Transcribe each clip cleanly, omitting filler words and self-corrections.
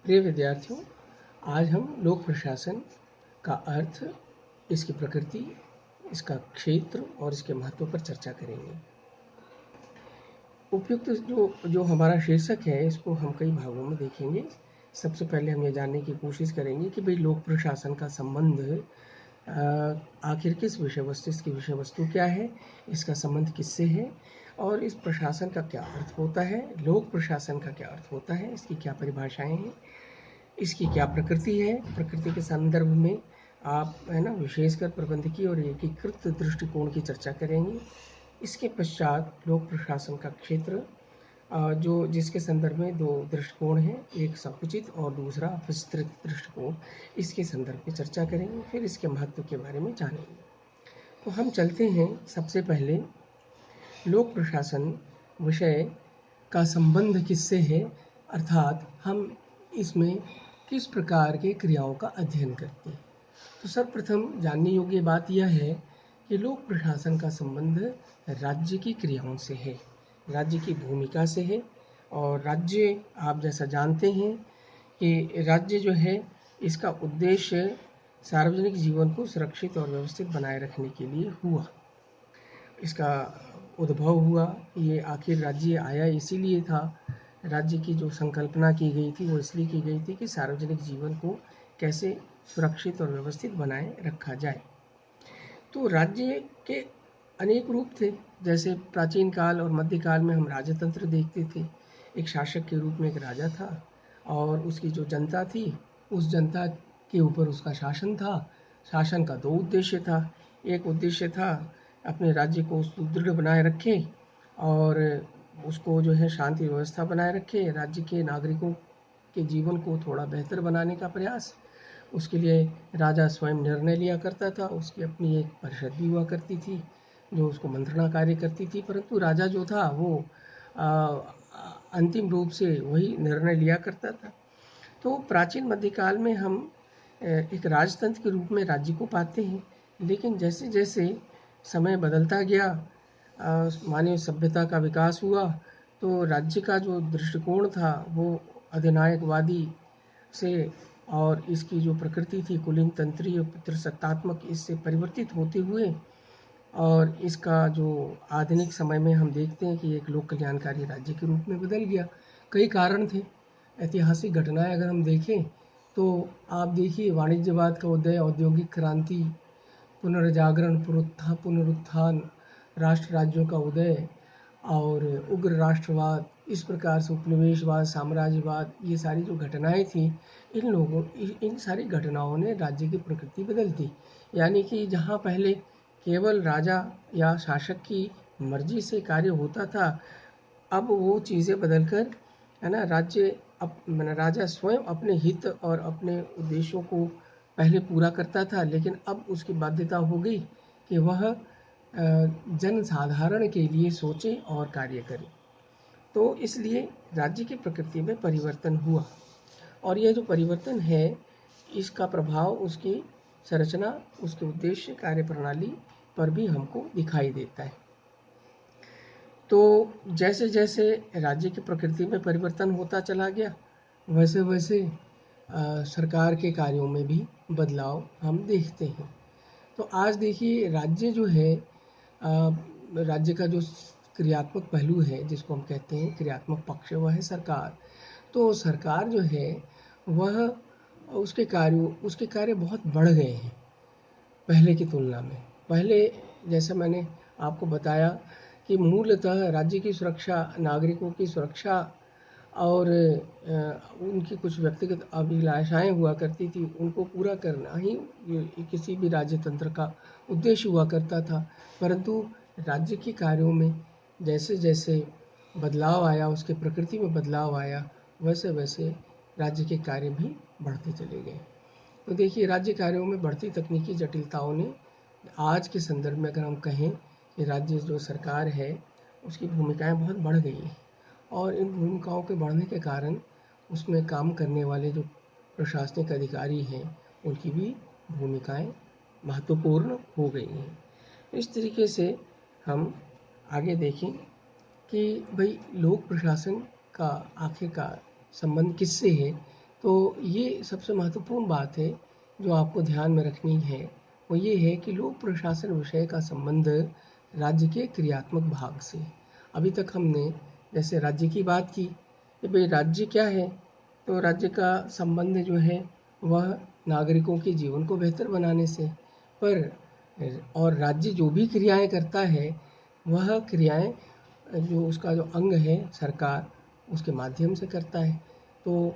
प्रिय विद्यार्थियों, आज हम लोक प्रशासन का अर्थ, इसकी प्रकृति, इसका क्षेत्र और इसके महत्व पर चर्चा करेंगे। उपयुक्त जो हमारा शीर्षक है, इसको हम कई भागों में देखेंगे। सबसे पहले हम ये जानने की कोशिश करेंगे कि भाई लोक प्रशासन का संबंध आखिर किस विषय वस्तु, इसकी विषय वस्तु क्या है, इसका संबंध किससे है और इस प्रशासन का क्या अर्थ होता है, लोक प्रशासन का क्या अर्थ होता है, इसकी क्या परिभाषाएं हैं, इसकी क्या प्रकृति है। प्रकृति के संदर्भ में आप विशेषकर प्रबंधकीय और एकीकृत दृष्टिकोण की चर्चा करेंगे। इसके पश्चात लोक प्रशासन का क्षेत्र, जिसके संदर्भ में दो दृष्टिकोण हैं, एक संकुचित और दूसरा विस्तृत दृष्टिकोण, इसके संदर्भ में चर्चा करेंगे। फिर इसके महत्व के बारे में जानेंगे। तो हम चलते हैं सबसे पहले लोक प्रशासन विषय का संबंध किससे है, अर्थात हम इसमें किस प्रकार के क्रियाओं का अध्ययन करते हैं। तो सर्वप्रथम जानने योग्य बात यह है कि लोक प्रशासन का संबंध राज्य की क्रियाओं से है, राज्य की भूमिका से है। और राज्य, आप जैसा जानते हैं कि राज्य जो है, इसका उद्देश्य सार्वजनिक जीवन को सुरक्षित और व्यवस्थित बनाए रखने के लिए हुआ। इसका उद्भव हुआ, ये आखिर राज्य आया इसीलिए था। राज्य की जो संकल्पना की गई थी वो इसलिए की गई थी कि सार्वजनिक जीवन को कैसे सुरक्षित और व्यवस्थित बनाए रखा जाए। तो राज्य के अनेक रूप थे। जैसे प्राचीन काल और मध्यकाल में हम राजतंत्र देखते थे। एक शासक के रूप में एक राजा था और उसकी जो जनता थी, उस जनता के ऊपर उसका शासन था। शासन का दो उद्देश्य था। एक उद्देश्य था अपने राज्य को सुदृढ़ बनाए रखे और उसको जो है शांति व्यवस्था बनाए रखे, राज्य के नागरिकों के जीवन को थोड़ा बेहतर बनाने का प्रयास। उसके लिए राजा स्वयं निर्णय लिया करता था। उसकी अपनी एक परिषद भी हुआ करती थी जो उसको मंत्रणा कार्य करती थी, परंतु राजा जो था वो अंतिम रूप से वही निर्णय लिया करता था। तो प्राचीन मध्यकाल में हम एक राजतंत्र के रूप में राज्य को पाते हैं। लेकिन जैसे जैसे समय बदलता गया, मानवीय सभ्यता का विकास हुआ, तो राज्य का जो दृष्टिकोण था वो अधिनायकवादी से और इसकी जो प्रकृति थी कुलीन तंत्रीय पितृसत्तात्मक, इससे परिवर्तित होते हुए और इसका जो आधुनिक समय में हम देखते हैं कि एक लोक कल्याणकारी राज्य के रूप में बदल गया। कई कारण थे। ऐतिहासिक घटनाएं अगर हम देखें तो आप देखिए, वाणिज्यवाद का उदय, औद्योगिक क्रांति, पुनर्जागरण, पुनरुत्थान, राष्ट्र राज्यों का उदय और उग्र राष्ट्रवाद, इस प्रकार से उपनिवेशवाद, साम्राज्यवाद, ये सारी जो घटनाएं थी, इन सारी घटनाओं ने राज्य की प्रकृति बदल दी। यानी कि जहाँ पहले केवल राजा या शासक की मर्जी से कार्य होता था, अब वो चीज़ें बदलकर राजा स्वयं अपने हित और अपने उद्देश्यों को पहले पूरा करता था, लेकिन अब उसकी बाध्यता हो गई कि वह जनसाधारण के लिए सोचे और कार्य करे। तो इसलिए राज्य की प्रकृति में परिवर्तन हुआ और यह जो परिवर्तन है, इसका प्रभाव उसकी संरचना, उसके उद्देश्य, कार्यप्रणाली पर भी हमको दिखाई देता है। तो जैसे जैसे राज्य की प्रकृति में परिवर्तन होता चला गया, वैसे वैसे सरकार के कार्यों में भी बदलाव हम देखते हैं। तो आज देखिए, राज्य जो है, राज्य का जो क्रियात्मक पहलू है, जिसको हम कहते हैं क्रियात्मक पक्ष, वह है सरकार। तो सरकार जो है वह उसके कार्य बहुत बढ़ गए हैं पहले की तुलना में। पहले जैसे मैंने आपको बताया कि मूलतः राज्य की सुरक्षा, नागरिकों की सुरक्षा और उनकी कुछ व्यक्तिगत अभिलाषाएं हुआ करती थी, उनको पूरा करना ही किसी भी राज्य तंत्र का उद्देश्य हुआ करता था। परंतु राज्य के कार्यों में जैसे जैसे बदलाव आया, उसके प्रकृति में बदलाव आया, वैसे वैसे राज्य के कार्य भी बढ़ते चले गए। तो देखिए, राज्य कार्यों में बढ़ती तकनीकी जटिलताओं ने आज के संदर्भ में अगर हम कहें कि राज्य जो सरकार है उसकी भूमिकाएं बहुत बढ़ गई हैं और इन भूमिकाओं के बढ़ने के कारण उसमें काम करने वाले जो प्रशासनिक अधिकारी हैं उनकी भी भूमिकाएं महत्वपूर्ण हो गई हैं। इस तरीके से हम आगे देखें कि भाई लोक प्रशासन का आखिरकार संबंध किससे है, तो ये सबसे महत्वपूर्ण बात है जो आपको ध्यान में रखनी है, वो ये है कि लोक प्रशासन विषय का संबंध राज्य के क्रियात्मक भाग से। अभी तक हमने जैसे राज्य की बात की कि भाई राज्य क्या है, तो राज्य का संबंध जो है वह नागरिकों के जीवन को बेहतर बनाने से, पर और राज्य जो भी क्रियाएं करता है वह क्रियाएं जो उसका जो अंग है सरकार, उसके माध्यम से करता है। तो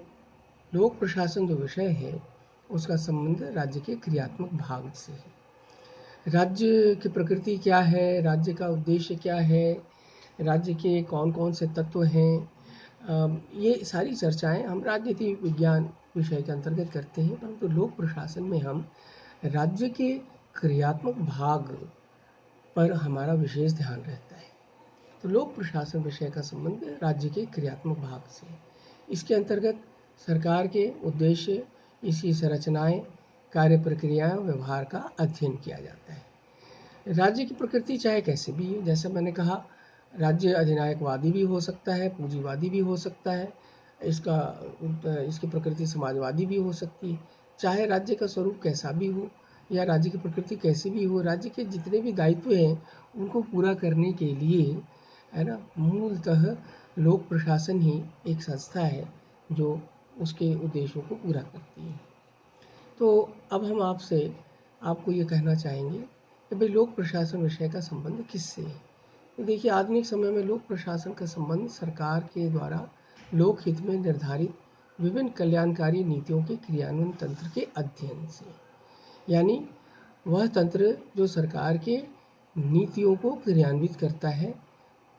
लोक प्रशासन जो विषय है उसका संबंध राज्य के क्रियात्मक भाग से है। राज्य की प्रकृति क्या है, राज्य का उद्देश्य क्या है, राज्य के कौन कौन से तत्व हैं, ये सारी चर्चाएं हम राजनीति विज्ञान विषय के अंतर्गत करते हैं, परंतु लोक प्रशासन में हम राज्य के क्रियात्मक भाग पर हमारा विशेष ध्यान रहता है। तो लोक प्रशासन विषय का संबंध राज्य के क्रियात्मक भाग से। इसके अंतर्गत सरकार के उद्देश्य, इसकी संरचनाएं, कार्य प्रक्रियाएं, व्यवहार का अध्ययन किया जाता है। राज्य की प्रकृति चाहे कैसे भी हो, जैसे मैंने कहा, राज्य अधिनायकवादी भी हो सकता है, पूंजीवादी भी हो सकता है, इसकी प्रकृति समाजवादी भी हो सकती है। चाहे राज्य का स्वरूप कैसा भी हो या राज्य की प्रकृति कैसी भी हो, राज्य के जितने भी दायित्व हैं उनको पूरा करने के लिए, है ना, मूलतः लोक प्रशासन ही एक संस्था है जो उसके उद्देश्यों को पूरा करती है। तो अब हम आपको ये कहना चाहेंगे कि भाई लोक प्रशासन विषय का संबंध किससे है। तो देखिए, आधुनिक समय में लोक प्रशासन का संबंध सरकार के द्वारा लोकहित में निर्धारित विभिन्न कल्याणकारी नीतियों के क्रियान्वयन तंत्र के अध्ययन से, यानी वह तंत्र जो सरकार के नीतियों को क्रियान्वित करता है,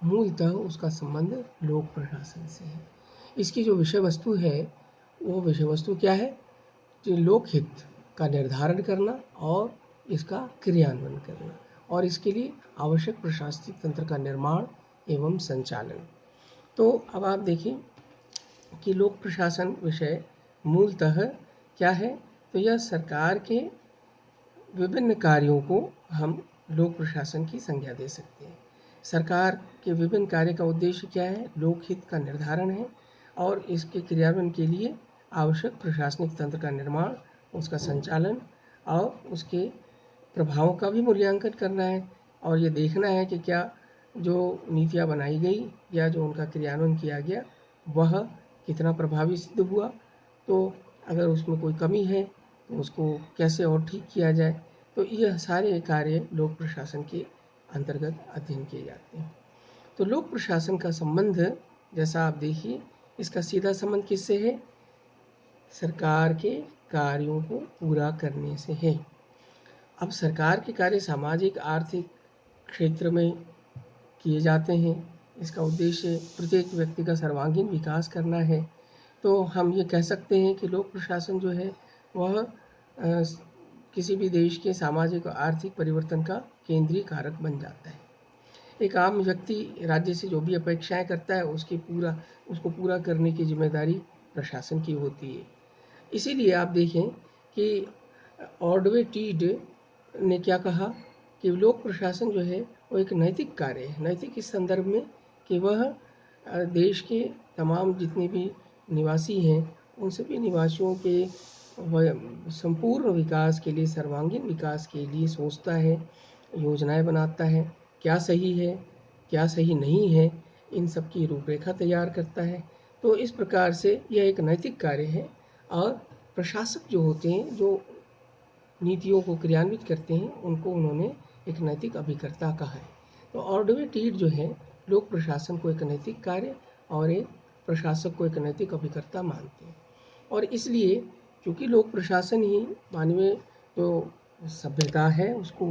मूलतः उसका संबंध लोक प्रशासन से है। इसकी जो विषय वस्तु है, वो विषय वस्तु क्या है, जो लोकहित का निर्धारण करना और इसका क्रियान्वयन करना, और इसके लिए आवश्यक प्रशासनिक तंत्र का निर्माण एवं संचालन। तो अब आप देखिए कि लोक प्रशासन विषय मूलतः क्या है, तो यह सरकार के विभिन्न कार्यों को हम लोक प्रशासन की संज्ञा दे सकते हैं। सरकार के विभिन्न कार्य का उद्देश्य क्या है, लोकहित का निर्धारण है और इसके क्रियान्वयन के लिए आवश्यक प्रशासनिक तंत्र का निर्माण, उसका संचालन और उसके प्रभावों का भी मूल्यांकन करना है, और ये देखना है कि क्या जो नीतियाँ बनाई गई या जो उनका क्रियान्वयन किया गया वह कितना प्रभावी सिद्ध हुआ, तो अगर उसमें कोई कमी है तो उसको कैसे और ठीक किया जाए। तो यह सारे कार्य लोक प्रशासन के अंतर्गत अध्ययन किए जाते हैं। तो लोक प्रशासन का संबंध, जैसा आप देखिए, इसका सीधा संबंध किससे है, सरकार के कार्यों को पूरा करने से है। अब सरकार के कार्य सामाजिक आर्थिक क्षेत्र में किए जाते हैं। इसका उद्देश्य प्रत्येक व्यक्ति का सर्वांगीण विकास करना है। तो हम ये कह सकते हैं कि लोक प्रशासन जो है वह किसी भी देश के सामाजिक और आर्थिक परिवर्तन का केंद्रीय कारक बन जाता है। एक आम व्यक्ति राज्य से जो भी अपेक्षाएं करता है उसको पूरा करने की जिम्मेदारी प्रशासन की होती है। इसीलिए आप देखें कि ऑर्डवे टीड ने क्या कहा कि लोक प्रशासन जो है वो एक नैतिक कार्य है। नैतिक इस संदर्भ में कि वह देश के तमाम जितने भी निवासी हैं उन सभी निवासियों के संपूर्ण विकास के लिए, सर्वांगीण विकास के लिए सोचता है, योजनाएं बनाता है, क्या सही है क्या सही नहीं है, इन सब की रूपरेखा तैयार करता है। तो इस प्रकार से यह एक नैतिक कार्य है, और प्रशासक जो होते हैं, जो नीतियों को क्रियान्वित करते हैं, उनको उन्होंने एक नैतिक अभिकर्ता कहा है। तो ऑर्डवे टीड जो है लोक प्रशासन को एक नैतिक कार्य और एक प्रशासक को एक नैतिक अभिकर्ता मानते हैं। और इसलिए क्योंकि लोक प्रशासन ही मानवीय जो सभ्यता है उसको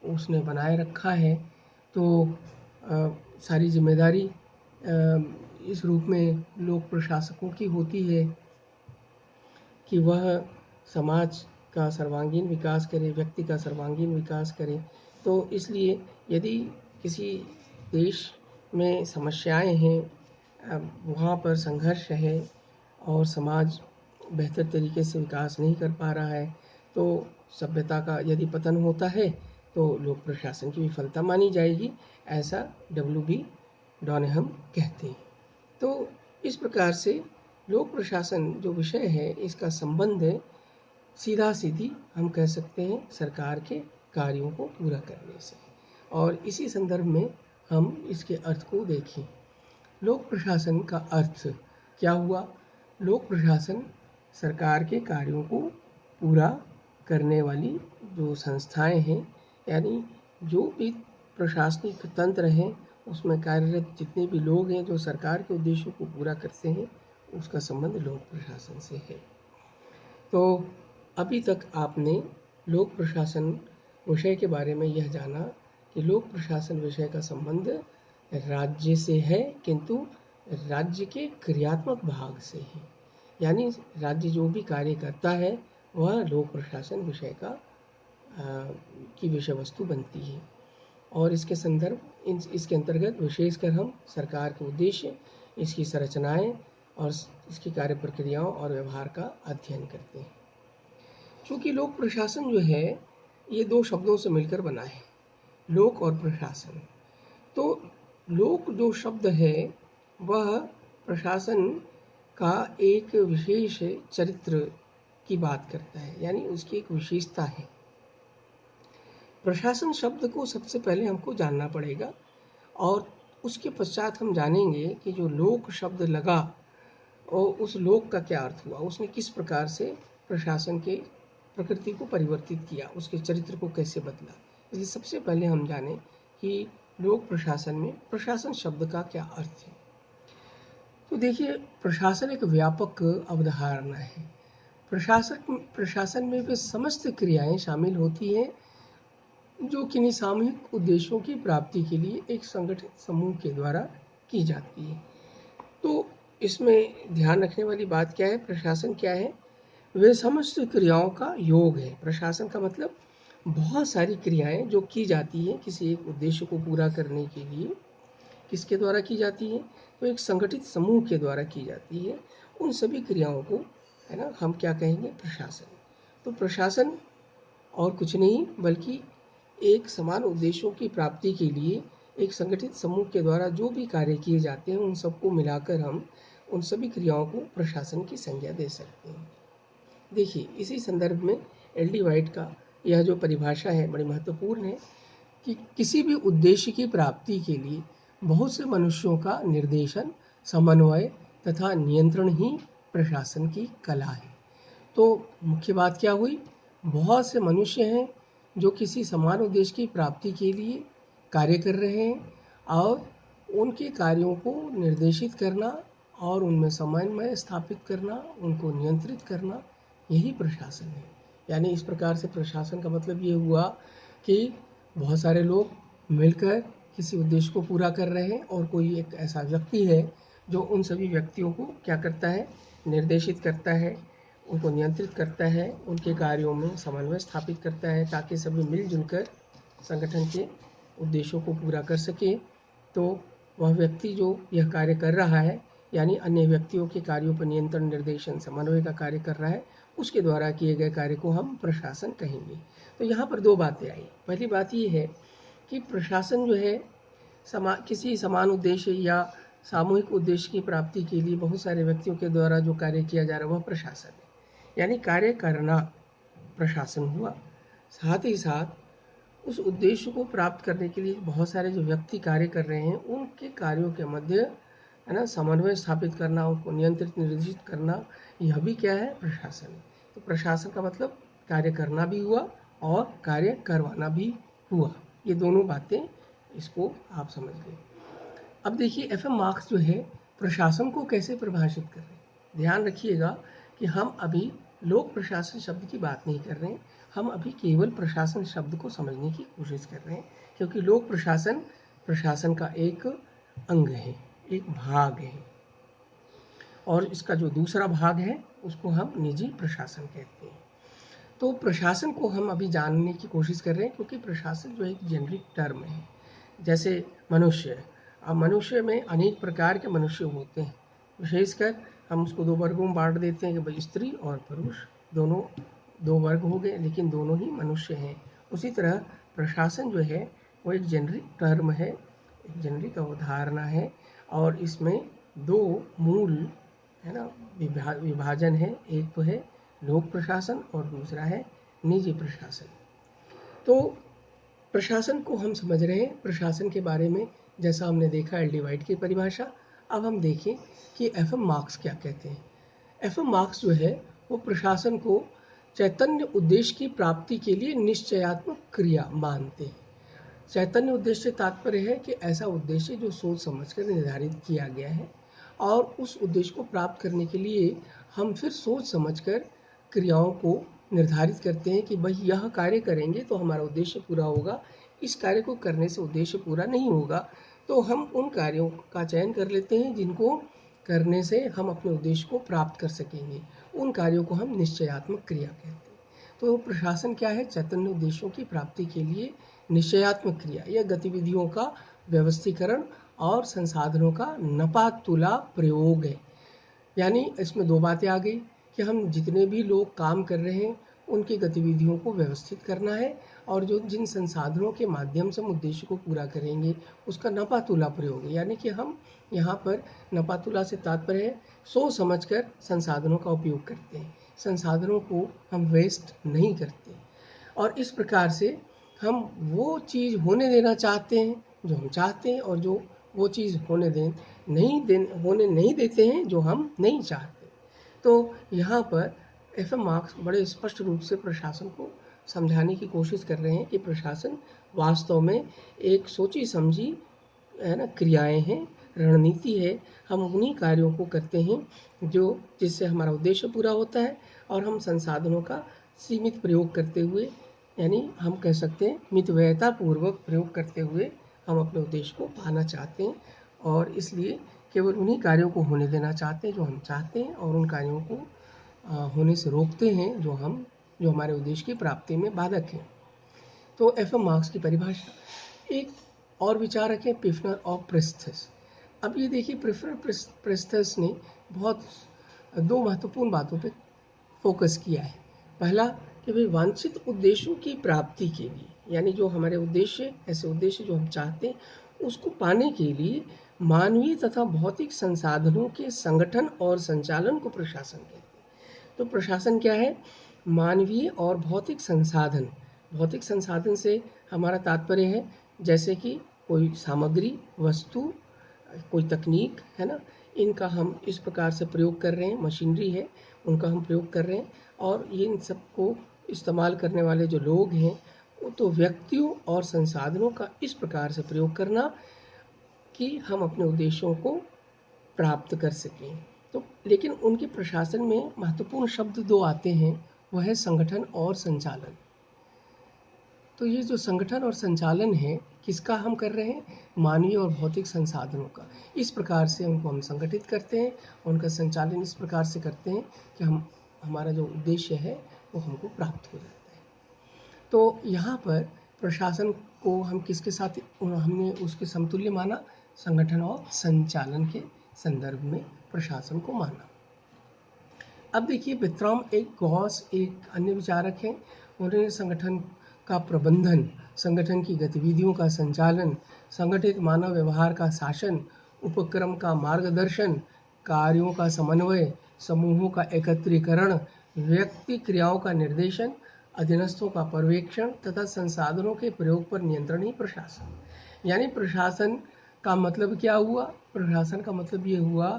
उसने बनाए रखा है, तो सारी जिम्मेदारी इस रूप में लोक प्रशासकों की होती है कि वह समाज का सर्वांगीण विकास करे, व्यक्ति का सर्वांगीण विकास करे। तो इसलिए यदि किसी देश में समस्याएं हैं, वहाँ पर संघर्ष है और समाज बेहतर तरीके से विकास नहीं कर पा रहा है, तो सभ्यता का यदि पतन होता है तो लोक प्रशासन की विफलता मानी जाएगी, ऐसा W.B. डॉनेहम कहते हैं। तो इस प्रकार से लोक प्रशासन जो विषय है इसका संबंध सीधा सीधी हम कह सकते हैं सरकार के कार्यों को पूरा करने से। और इसी संदर्भ में हम इसके अर्थ को देखें। लोक प्रशासन का अर्थ क्या हुआ? लोक प्रशासन सरकार के कार्यों को पूरा करने वाली जो संस्थाएं हैं, यानी जो भी प्रशासनिक तंत्र है उसमें कार्यरत जितने भी लोग हैं जो सरकार के उद्देश्यों को पूरा करते हैं, उसका संबंध लोक प्रशासन से है। तो अभी तक आपने लोक प्रशासन विषय के बारे में यह जाना कि लोक प्रशासन विषय का संबंध राज्य से है, किंतु राज्य के क्रियात्मक भाग से है। यानी राज्य जो भी कार्य करता है वह लोक प्रशासन विषय का की विषय वस्तु बनती है। और इसके संदर्भ इसके अंतर्गत विशेषकर हम सरकार के उद्देश्य, इसकी संरचनाएं और इसकी कार्य प्रक्रियाओं और व्यवहार का अध्ययन करते हैं। क्योंकि लोक प्रशासन जो है ये दो शब्दों से मिलकर बना है, लोक और प्रशासन। तो लोक जो शब्द है वह प्रशासन का एक विशेष चरित्र की बात करता है, यानी उसकी एक विशेषता है। प्रशासन शब्द को सबसे पहले हमको जानना पड़ेगा और उसके पश्चात हम जानेंगे कि जो लोक शब्द लगा और उस लोक का क्या अर्थ हुआ, उसने किस प्रकार से प्रशासन के प्रकृति को परिवर्तित किया, उसके चरित्र को कैसे बदला। इसलिए सबसे पहले हम जाने कि लोक प्रशासन में प्रशासन शब्द का क्या अर्थ है। तो देखिए, प्रशासन एक व्यापक अवधारणा है। प्रशासन में वे समस्त क्रियाएं शामिल होती हैं जो किन्हीं सामूहिक उद्देश्यों की प्राप्ति के लिए एक संगठित समूह के द्वारा की जाती है। तो इसमें ध्यान रखने वाली बात क्या है? प्रशासन क्या है? वे समस्त क्रियाओं का योग है। प्रशासन का मतलब बहुत सारी क्रियाएं जो की जाती हैं किसी एक उद्देश्य को पूरा करने के लिए। किसके द्वारा की जाती है? तो एक संगठित समूह के द्वारा की जाती है। उन सभी क्रियाओं को, है ना, हम क्या कहेंगे? प्रशासन। तो प्रशासन और कुछ नहीं बल्कि एक समान उद्देश्यों की प्राप्ति के लिए एक संगठित समूह के द्वारा जो भी कार्य किए जाते हैं उन सबको मिलाकर हम उन सभी क्रियाओं को प्रशासन की संज्ञा दे सकते हैं। देखिए, इसी संदर्भ में एल.डी. वाइट का यह जो परिभाषा है बड़ी महत्वपूर्ण है कि किसी भी उद्देश्य की प्राप्ति के लिए बहुत से मनुष्यों का निर्देशन, समन्वय तथा नियंत्रण ही प्रशासन की कला है। तो मुख्य बात क्या हुई? बहुत से मनुष्य हैं जो किसी समान उद्देश्य की प्राप्ति के लिए कार्य कर रहे हैं और उनके कार्यों को निर्देशित करना और उनमें समन्वय स्थापित करना, उनको नियंत्रित करना, यही प्रशासन है। यानी इस प्रकार से प्रशासन का मतलब ये हुआ कि बहुत सारे लोग मिलकर किसी उद्देश्य को पूरा कर रहे हैं और कोई एक ऐसा व्यक्ति है जो उन सभी व्यक्तियों को क्या करता है? निर्देशित करता है, उनको नियंत्रित करता है, उनके कार्यों में समन्वय स्थापित करता है ताकि सभी मिलजुल कर संगठन के उद्देश्यों को पूरा कर सके। तो वह व्यक्ति जो यह कार्य कर रहा है, यानी अन्य व्यक्तियों के कार्यों पर नियंत्रण, निर्देशन, समन्वय का कार्य कर रहा है, उसके द्वारा किए गए कार्य को हम प्रशासन कहेंगे। तो यहाँ पर दो बातें आई। पहली बात ये है कि प्रशासन जो है किसी समान उद्देश्य या सामूहिक उद्देश्य की प्राप्ति के लिए बहुत सारे व्यक्तियों के द्वारा जो कार्य किया जा रहा है वह प्रशासन है, यानी कार्य करना प्रशासन हुआ। साथ ही साथ उस उद्देश्य को प्राप्त करने के लिए बहुत सारे जो व्यक्ति कार्य कर रहे हैं उनके कार्यों के मध्य, है ना, समन्वय स्थापित करना, उनको नियंत्रित निर्देशित करना, यह भी क्या है? प्रशासन। तो प्रशासन का मतलब कार्य करना भी हुआ और कार्य करवाना भी हुआ। ये दोनों बातें, इसको आप समझ लें। अब देखिए, एफ.एम. मार्क्स जो है प्रशासन को कैसे परिभाषित कर रहे हैं। ध्यान रखिएगा कि हम अभी लोक प्रशासन शब्द की बात नहीं कर रहे हैं, हम अभी केवल प्रशासन शब्द को समझने की कोशिश कर रहे हैं, क्योंकि लोक प्रशासन प्रशासन का एक अंग है, एक भाग है, और इसका जो दूसरा भाग है उसको हम निजी प्रशासन कहते हैं। तो प्रशासन को हम अभी जानने की कोशिश कर रहे हैं, क्योंकि प्रशासन जो एक जेनरिक टर्म है। जैसे मनुष्य, अब मनुष्य में अनेक प्रकार के मनुष्य होते हैं, विशेषकर हम उसको दो वर्गों में बांट देते हैं कि भाई स्त्री और पुरुष, दोनों दो वर्ग हो गए, लेकिन दोनों ही मनुष्य हैं। उसी तरह प्रशासन जो है वो एक जेनरिक टर्म है, एक जेनरिक अवधारणा है, और इसमें दो मूल है ना, विभाजन है। एक तो है लोक प्रशासन और दूसरा है निजी प्रशासन। तो प्रशासन को हम समझ रहे हैं। प्रशासन के बारे में जैसा हमने देखा एल डी वाइट की परिभाषा, अब हम देखें कि एफ एम मार्क्स क्या कहते हैं। एफ एम मार्क्स जो है वो प्रशासन को चैतन्य उद्देश्य की प्राप्ति के लिए निश्चयात्मक क्रिया मानते हैं। चैतन्य उद्देश्य से तात्पर्य है कि ऐसा उद्देश्य जो सोच समझकर निर्धारित किया गया है और उस उद्देश्य को प्राप्त करने के लिए हम फिर सोच समझकर क्रियाओं को निर्धारित करते हैं कि भाई यह कार्य करेंगे तो हमारा उद्देश्य पूरा होगा, इस कार्य को करने से उद्देश्य पूरा नहीं होगा, तो हम उन कार्यों का चयन कर लेते हैं जिनको करने से हम अपने उद्देश्य को प्राप्त कर सकेंगे। उन कार्यों को हम निश्चयात्मक क्रिया कहते हैं। तो प्रशासन क्या है? चैतन्य उद्देश्यों की प्राप्ति के लिए निश्चयात्मक क्रिया या गतिविधियों का व्यवस्थीकरण और संसाधनों का नपातुला प्रयोग है। यानी इसमें दो बातें आ गई कि हम जितने भी लोग काम कर रहे हैं उनकी गतिविधियों को व्यवस्थित करना है और जो जिन संसाधनों के माध्यम से हम उद्देश्य को पूरा करेंगे उसका नपातुला प्रयोग है। यानी कि हम यहाँ पर नपातुला से तात्पर्य है सोच समझकर संसाधनों का उपयोग करते हैं, संसाधनों को हम वेस्ट नहीं करते और इस प्रकार से हम वो चीज़ होने देना चाहते हैं जो हम चाहते हैं और जो वो चीज़ होने नहीं देते हैं जो हम नहीं चाहते। तो यहाँ पर एफ एम मार्क्स बड़े स्पष्ट रूप से प्रशासन को समझाने की कोशिश कर रहे हैं कि प्रशासन वास्तव में एक सोची समझी है ना क्रियाएं हैं, रणनीति है। हम उन्हीं कार्यों को करते हैं जिससे हमारा उद्देश्य पूरा होता है और हम संसाधनों का सीमित प्रयोग करते हुए, यानी हम कह सकते हैं मितव्ययता पूर्वक प्रयोग करते हुए हम अपने उद्देश्य को पाना चाहते हैं और इसलिए केवल उन्हीं कार्यों को होने देना चाहते हैं जो हम चाहते हैं और उन कार्यों को होने से रोकते हैं जो हमारे उद्देश्य की प्राप्ति में बाधक हैं। तो एफ एम मार्क्स की परिभाषा। एक और विचारक है प्रिफनर और प्रेस्थस। अब ये देखिए प्रिफनर प्रेस्थस ने बहुत दो महत्वपूर्ण बातों पे फोकस किया है। पहला कि भाई वांछित उद्देश्यों की प्राप्ति के लिए, यानी जो हमारे उद्देश्य, ऐसे उद्देश्य जो हम चाहते हैं उसको पाने के लिए मानवीय तथा भौतिक संसाधनों के संगठन और संचालन को प्रशासन कहते हैं। तो प्रशासन क्या है? मानवीय और भौतिक संसाधन। भौतिक संसाधन से हमारा तात्पर्य है जैसे कि कोई सामग्री, वस्तु, कोई तकनीक है ना, इनका हम इस प्रकार से प्रयोग कर रहे हैं, मशीनरी है उनका हम प्रयोग कर रहे हैं और इन सबको इस्तेमाल करने वाले जो लोग हैं वो तो व्यक्तियों और संसाधनों का इस प्रकार से प्रयोग करना कि हम अपने उद्देश्यों को प्राप्त कर सकें। तो लेकिन उनके प्रशासन में महत्वपूर्ण शब्द दो आते हैं, वह है संगठन और संचालन। तो ये जो संगठन और संचालन है किसका हम कर रहे हैं? मानवीय और भौतिक संसाधनों का। इस प्रकार से उनको हम संगठित करते हैं, उनका संचालन इस प्रकार से करते हैं कि हमारा जो उद्देश्य है वो हमको प्राप्त हो जाता है। तो यहाँ पर प्रशासन को हम किसके साथ हमने उसके समतुल्य माना? संगठन और संचालन के संदर्भ में प्रशासन को माना। अब देखिए वित्राम एक गॉस एक अन्य विचारक हैं। उन्होंने संगठन का प्रबंधन, संगठन की गतिविधियों का संचालन, संगठित मानव व्यवहार का शासन, उपक्रम का मार्गदर्शन, कार्यों का समन्वय, समूहों का एकत्रीकरण, व्यक्ति क्रियाओं का निर्देशन, अधीनस्थों का पर्यवेक्षण तथा संसाधनों के प्रयोग पर नियंत्रण ही प्रशासन। यानी प्रशासन का मतलब क्या हुआ? प्रशासन का मतलब ये हुआ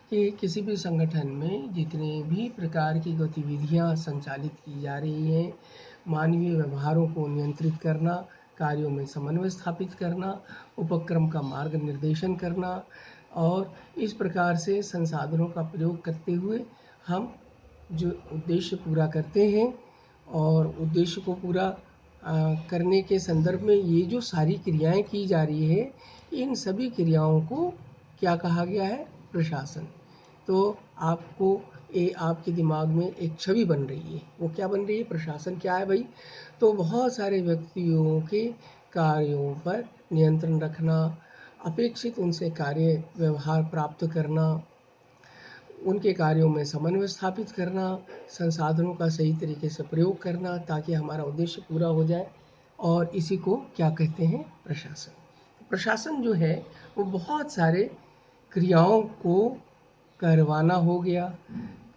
कि किसी भी संगठन में जितने भी प्रकार की गतिविधियां संचालित की जा रही हैं, मानवीय व्यवहारों को नियंत्रित करना, कार्यों में समन्वय स्थापित करना, उपक्रम का मार्ग निर्देशन करना और इस प्रकार से संसाधनों का प्रयोग करते हुए हम जो उद्देश्य पूरा करते हैं और उद्देश्य को पूरा करने के संदर्भ में ये जो सारी क्रियाएं की जा रही है, इन सभी क्रियाओं को क्या कहा गया है? प्रशासन। तो आपके दिमाग में एक छवि बन रही है, वो क्या बन रही है? प्रशासन क्या है भाई? तो बहुत सारे व्यक्तियों के कार्यों पर नियंत्रण रखना, अपेक्षित उनसे कार्य व्यवहार प्राप्त करना, उनके कार्यों में समन्वय स्थापित करना, संसाधनों का सही तरीके से प्रयोग करना ताकि हमारा उद्देश्य पूरा हो जाए और इसी को क्या कहते हैं? प्रशासन। प्रशासन जो है वो बहुत सारे क्रियाओं को करवाना हो गया,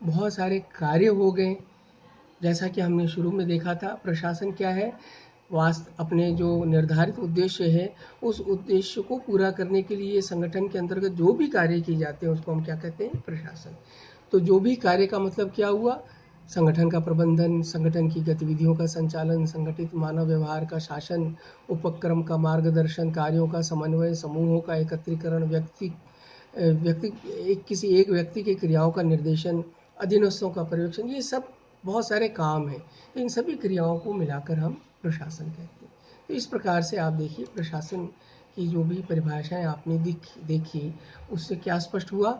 बहुत सारे कार्य हो गए। जैसा कि हमने शुरू में देखा था, प्रशासन क्या है, अपने जो निर्धारित उद्देश्य है उस उद्देश्य को पूरा करने के लिए संगठन के अंतर्गत जो भी कार्य किए जाते हैं उसको हम क्या कहते हैं, प्रशासन। तो जो भी कार्य का मतलब क्या हुआ, संगठन का प्रबंधन, संगठन की गतिविधियों का संचालन, संगठित मानव व्यवहार का शासन, उपक्रम का मार्गदर्शन, कार्यों का समन्वय, समूहों का एकत्रीकरण, किसी एक व्यक्ति की क्रियाओं का निर्देशन, अधीनस्थों का पर्यवेक्षण, ये सब बहुत सारे काम हैं। इन सभी क्रियाओं को मिलाकर हम प्रशासन कहते हैं। तो इस प्रकार से आप देखिए, प्रशासन की जो भी परिभाषाएं आपने देखी उससे क्या स्पष्ट हुआ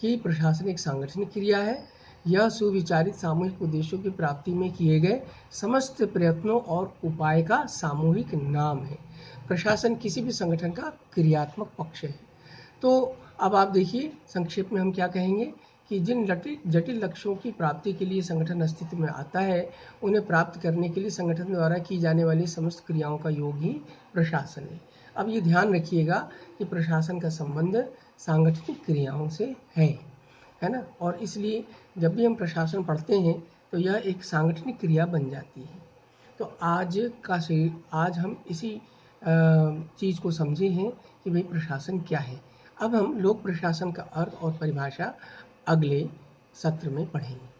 कि प्रशासन एक सांगठनिक क्रिया है। यह सुविचारित सामूहिक उद्देश्यों की प्राप्ति में किए गए समस्त प्रयत्नों और उपाय का सामूहिक नाम है। प्रशासन किसी भी संगठन का क्रियात्मक पक्ष है। तो अब आप देखिए, संक्षेप में हम क्या कहेंगे कि जिन जटिल लक्ष्यों की प्राप्ति के लिए संगठन अस्तित्व में आता है, उन्हें प्राप्त करने के लिए संगठन द्वारा की जाने वाली समस्त क्रियाओं का योग ही प्रशासन है। अब ये ध्यान रखिएगा कि प्रशासन का संबंध सांगठनिक क्रियाओं से है ना। और इसलिए जब भी हम प्रशासन पढ़ते हैं तो यह एक सांगठनिक क्रिया बन जाती है। तो आज हम इसी चीज़ को समझे हैं कि भाई प्रशासन क्या है। अब हम लोक प्रशासन का अर्थ और परिभाषा अगले सत्र में पढ़ेंगे।